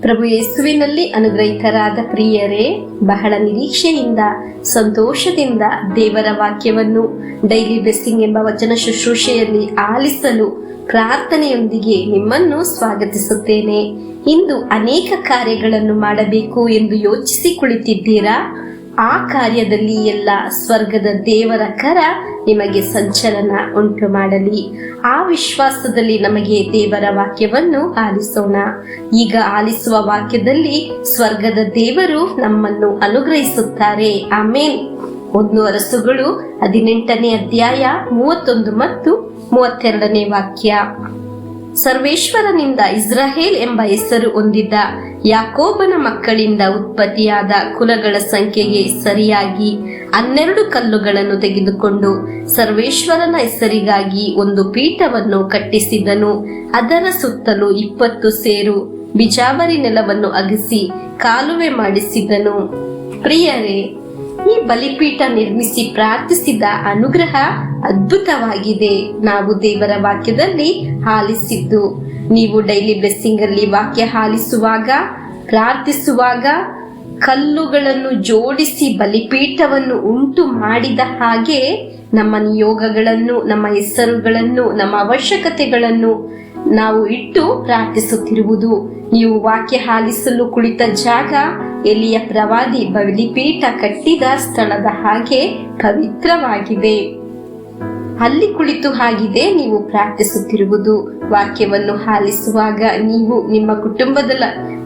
ಪ್ರಭು ಯೇಸುವಿನಲ್ಲಿ ಅನುಗ್ರಹಿತರಾದ ಪ್ರಿಯರೇ, ಬಹಳ ನಿರೀಕ್ಷೆಯಿಂದ ಸಂತೋಷದಿಂದ ದೇವರ ವಾಕ್ಯವನ್ನು ಡೈಲಿ ಬ್ಲೆಸ್ಸಿಂಗ್ ಎಂಬ ವಚನ ಶುಶ್ರೂಷೆಯಲ್ಲಿ ಆಲಿಸಲು ಪ್ರಾರ್ಥನೆಯೊಂದಿಗೆ ನಿಮ್ಮನ್ನು ಸ್ವಾಗತಿಸುತ್ತೇನೆ. ಇಂದು ಅನೇಕ ಕಾರ್ಯಗಳನ್ನು ಮಾಡಬೇಕು ಎಂದು ಯೋಚಿಸಿ ಕುಳಿತಿದ್ದೀರಾ? ಆ ಕಾರ್ಯದಲ್ಲಿ ಎಲ್ಲ ಸ್ವರ್ಗದ ದೇವರ ಕರ ನಿಮಗೆ ಸಂಚಲನ ಉಂಟು ಮಾಡಲಿ. ಆ ವಿಶ್ವಾಸದಲ್ಲಿ ನಮಗೆ ದೇವರ ವಾಕ್ಯವನ್ನು ಆಲಿಸೋಣ. ಈಗ ಆಲಿಸುವ ವಾಕ್ಯದಲ್ಲಿ ಸ್ವರ್ಗದ ದೇವರು ನಮ್ಮನ್ನು ಅನುಗ್ರಹಿಸುತ್ತಾರೆ. ಆಮೇನ್. 1 ಅರಸುಗಳು 18ನೇ ಅಧ್ಯಾಯ 31 ಮತ್ತು 32ನೇ ವಾಕ್ಯ. ಸರ್ವೇಶ್ವರನಿಂದ ಇಸ್ರಾಯೇಲ್ ಎಂಬ ಹೆಸರು ಹೊಂದಿದ್ದ ಯಾಕೋಬನ ಮಕ್ಕಳಿಂದ ಉತ್ಪತ್ತಿಯಾದ ಕುಲಗಳ ಸಂಖ್ಯೆಗೆ ಸರಿಯಾಗಿ 12 ಕಲ್ಲುಗಳನ್ನು ತೆಗೆದುಕೊಂಡು ಸರ್ವೇಶ್ವರನ ಹೆಸರಿಗಾಗಿ ಒಂದು ಪೀಠವನ್ನು ಕಟ್ಟಿಸಿದನು. ಅದರ ಸುತ್ತಲೂ 20 ಸೇರು ಬಿಜಾವರಿ ನೆಲವನ್ನು ಅಗಿಸಿ ಕಾಲುವೆ ಮಾಡಿಸಿದನು. ಪ್ರಿಯರೇ, ಈ ಬಲಿಪೀಠ ನಿರ್ಮಿಸಿ ಪ್ರಾರ್ಥಿಸಿದ ಅನುಗ್ರಹ ಅದ್ಭುತವಾಗಿದೆ. ನಾವು ದೇವರ ವಾಕ್ಯದಲ್ಲಿ ಆಲಿಸಿದ್ದು. ನೀವು ಡೈಲಿ ಬ್ಲೆಸ್ಸಿಂಗ್ ಅಲ್ಲಿ ವಾಕ್ಯ ಆಲಿಸುವಾಗ, ಪ್ರಾರ್ಥಿಸುವಾಗ ಕಲ್ಲುಗಳನ್ನು ಜೋಡಿಸಿ ಬಲಿಪೀಠವನ್ನು ಉಂಟು ಮಾಡಿದ ಹಾಗೆ ನಮ್ಮ ನಿಯೋಗಗಳನ್ನು, ನಮ್ಮ ಹೆಸರುಗಳನ್ನು, ನಮ್ಮ ಅವಶ್ಯಕತೆಗಳನ್ನು ನಾವು ಇಟ್ಟು ಪ್ರಾರ್ಥಿಸುತ್ತಿರುವುದು. ನೀವು ವಾಕ್ಯ ಆಲಿಸಲು ಕುಳಿತ ಜಾಗ ಎಲಿಯ ಪ್ರವಾದಿ ಬಲಿಪೀಠ ಕಟ್ಟಿದ ಸ್ಥಳದ ಹಾಗೆ ಪವಿತ್ರವಾಗಿದೆ. ಅಲ್ಲಿ ಕುಳಿತು ಆಗಿದೆ ನೀವು ಪ್ರಾರ್ಥಿಸುತ್ತಿರುವುದು. ವಾಕ್ಯವನ್ನು ಆಲಿಸುವಾಗ ನೀವು ನಿಮ್ಮ ಕುಟುಂಬದ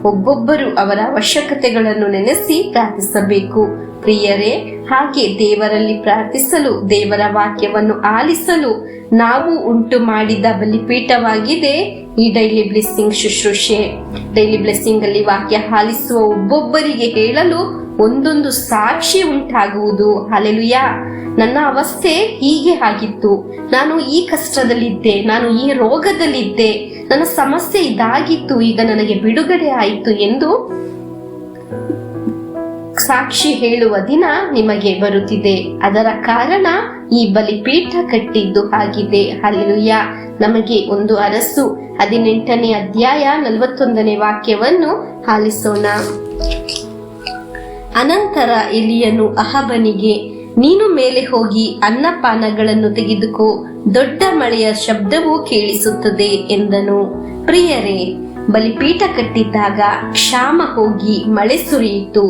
ಒಬ್ಬೊಬ್ಬರು ಅವರ ಅವಶ್ಯಕತೆಗಳನ್ನು ನೆನೆಸಿ ಪ್ರಾರ್ಥಿಸಬೇಕು. ಪ್ರಿಯರೇ, ಹಾಗೆ ದೇವರಲ್ಲಿ ಪ್ರಾರ್ಥಿಸಲು, ದೇವರ ವಾಕ್ಯವನ್ನು ಆಲಿಸಲು ನಾವು ಉಂಟು ಮಾಡಿದ ಬಲಿಪೀಠವಾಗಿದೆ ಈ ಡೈಲಿ ಬ್ಲೆಸ್ಸಿಂಗ್ ಶುಶ್ರೂಷೆ. ಡೈಲಿ ಬ್ಲೆಸ್ಸಿಂಗ್ ಅಲ್ಲಿ ವಾಕ್ಯ ಆಲಿಸುವ ಒಬ್ಬೊಬ್ಬರಿಗೆ ಹೇಳಲು ಒಂದೊಂದು ಸಾಕ್ಷಿ ಉಂಟಾಗುವುದು. ಹಲ್ಲೆಲೂಯಾ. ನನ್ನ ಅವಸ್ಥೆ ಹೀಗೆ ಆಗಿತ್ತು, ನಾನು ಈ ಕಷ್ಟದಲ್ಲಿದ್ದೆ, ನಾನು ಈ ರೋಗದಲ್ಲಿದ್ದೆ, ನನ್ನ ಸಮಸ್ಯೆ ಇದಾಗಿತ್ತು, ಈಗ ನನಗೆ ಬಿಡುಗಡೆ ಆಯಿತು ಎಂದು ಸಾಕ್ಷಿ ಹೇಳುವ ದಿನ ನಿಮಗೆ ಬರುತ್ತಿದೆ. ಅದರ ಕಾರಣ ಈ ಬಲಿಪೀಠ ಕಟ್ಟಿದ್ದು ಆಗಿದೆ. ಹಲ್ಲೆಲೂಯಾ. ನಮಗೆ 1 ಅರಸು 18ನೇ ಅಧ್ಯಾಯ 41ನೇ ವಾಕ್ಯವನ್ನು ಆಲಿಸೋಣ. ಅನಂತರ ಎಲಿಯನು ಅಹಾಬನಿಗೆ, ನೀನು ಮೇಲೆ ಹೋಗಿ ಅನ್ನಪಾನಗಳನ್ನು ತೆಗೆದುಕೋ, ದೊಡ್ಡ ಮಳೆಯ ಶಬ್ದವು ಕೇಳಿಸುತ್ತದೆ ಎಂದನು. ಪ್ರಿಯರೇ, ಬಲಿಪೀಠ ಕಟ್ಟಿದ್ದಾಗ ಕ್ಷಾಮ ಹೋಗಿ ಮಳೆ ಸುರಿಯಿತು.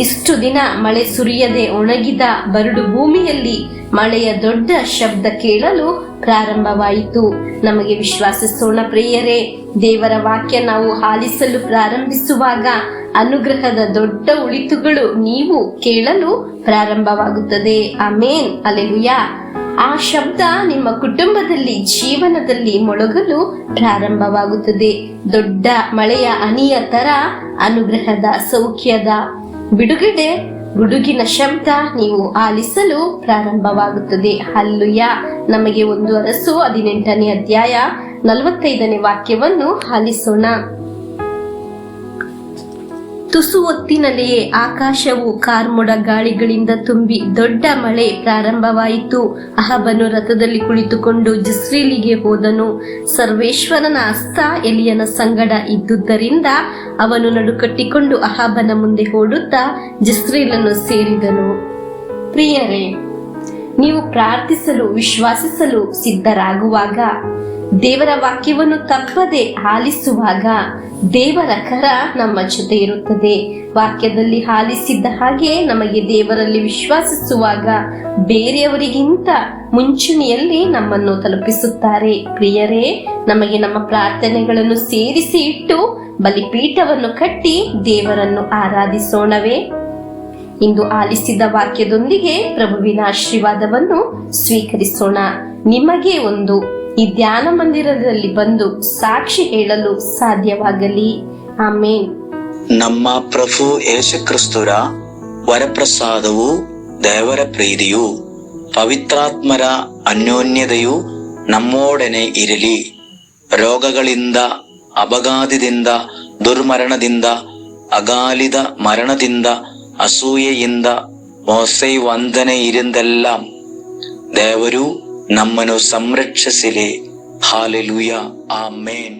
ಇಷ್ಟು ದಿನ ಮಳೆ ಸುರಿಯದೆ ಒಣಗಿದ ಬರಡು ಭೂಮಿಯಲ್ಲಿ ಮಳೆಯ ದೊಡ್ಡ ಶಬ್ದ ಕೇಳಲು ಪ್ರಾರಂಭವಾಯಿತು. ನಮಗೆ ವಿಶ್ವಾಸಿಸೋಣ ಪ್ರಿಯರೇ, ದೇವರ ವಾಕ್ಯ ನಾವು ಆಲಿಸಲು ಪ್ರಾರಂಭಿಸುವಾಗ ಅನುಗ್ರಹದ ದೊಡ್ಡ ಉಳಿತುಗಳು ನೀವು ಕೇಳಲು ಪ್ರಾರಂಭವಾಗುತ್ತದೆ. ಆಮೇನ್. ಹಲ್ಲೆಲೂಯಾ. ಆ ಶಬ್ದ ನಿಮ್ಮ ಕುಟುಂಬದಲ್ಲಿ, ಜೀವನದಲ್ಲಿ ಮೊಳಗಲು ಪ್ರಾರಂಭವಾಗುತ್ತದೆ. ದೊಡ್ಡ ಮಳೆಯ ಹನಿಯ ತರ ಅನುಗ್ರಹದ, ಸೌಖ್ಯದ, ಬಿಡುಗಡೆ, ಗುಡುಗಿನ ಶಬ್ದ ನೀವು ಆಲಿಸಲು ಪ್ರಾರಂಭವಾಗುತ್ತದೆ. ಹಲ್ಲೆಲೂಯಾ. ನಮಗೆ 1 ಅರಸು 18ನೇ ಅಧ್ಯಾಯ 45ನೇ ವಾಕ್ಯವನ್ನು ಆಲಿಸೋಣ. ತುಸು ಹೊತ್ತಿನಲ್ಲಿಯೇ ಆಕಾಶವು ಕಾರ್ಮೋಡ ಗಾಳಿಗಳಿಂದ ತುಂಬಿ ದೊಡ್ಡ ಮಳೆ ಪ್ರಾರಂಭವಾಯಿತು. ಅಹಾಬನು ರಥದಲ್ಲಿ ಕುಳಿತುಕೊಂಡು ಜೆಜ್ರೇಲಿಗೆ ಹೋದನು. ಸರ್ವೇಶ್ವರನ ಹಸ್ತ ಎಲಿಯನ ಸಂಗಡ ಇದ್ದುದರಿಂದ ಅವನು ನಡುಕಟ್ಟಿಕೊಂಡು ಅಹಾಬನ ಮುಂದೆ ಓಡುತ್ತಾ ಜೆಜ್ರೇಲನ್ನು ಸೇರಿದನು. ಪ್ರಿಯರೇ, ನೀವು ಪ್ರಾರ್ಥಿಸಲು, ವಿಶ್ವಾಸಿಸಲು ಸಿದ್ಧರಾಗುವಾಗ, ದೇವರ ವಾಕ್ಯವನ್ನು ತಪ್ಪದೆ ಆಲಿಸುವಾಗ ದೇವರ ಕರ ನಮ್ಮ ಜೊತೆ ಇರುತ್ತದೆ. ವಾಕ್ಯದಲ್ಲಿ ಆಲಿಸಿದ್ದ ಹಾಗೆ ನಮಗೆ ದೇವರಲ್ಲಿ ವಿಶ್ವಾಸಿಸುವಾಗ ಬೇರೆಯವರಿಗಿಂತ ಮುಂಚೂಣಿಯಲ್ಲಿ ನಮ್ಮನ್ನು ತಲುಪಿಸುತ್ತಾರೆ. ಪ್ರಿಯರೇ, ನಮಗೆ ನಮ್ಮ ಪ್ರಾರ್ಥನೆಗಳನ್ನು ಸೇರಿಸಿ ಇಟ್ಟು ಬಲಿಪೀಠವನ್ನು ಕಟ್ಟಿ ದೇವರನ್ನು ಆರಾಧಿಸೋಣವೇ? ಇಂದು ಆಲಿಸಿದ ವಾಕ್ಯದೊಂದಿಗೆ ಪ್ರಭುವಿನ ಆಶೀರ್ವಾದವನ್ನು ಸ್ವೀಕರಿಸೋಣ. ನಿಮಗೆ ಈ ಧ್ಯಾನ ಮಂದಿರದಲ್ಲಿ ಬಂದು ಸಾಕ್ಷಿ ಹೇಳಲು ಸಾಧ್ಯವಾಗಲಿ. ಆಮೇನ್. ನಮ್ಮ ಪ್ರಭು ಯೇಸುಕ್ರಿಸ್ತರ ವರಪ್ರಸಾದವು, ದೇವರ ಪ್ರೀತಿಯು, ಪವಿತ್ರಾತ್ಮರ ಅನ್ಯೋನ್ಯತೆಯು ನಮ್ಮೊಡನೆ ಇರಲಿ. ರೋಗಗಳಿಂದ, ಅಪಘಾತದಿಂದ, ದುರ್ಮರಣದಿಂದ, ಅಗಾಲಿದ ಮರಣದಿಂದ, ಅಸೂಯೆಯಿಂದ, ಮೋಸೆ ವಂದನೆಯಿಂದೆല്ലാം ದೇವರು ನಮ್ಮನ್ನು ಸಂರಕ್ಷಿಸಲಿ. ಹಾಲೆಲೂಯಾ. ಆಮೇನ್.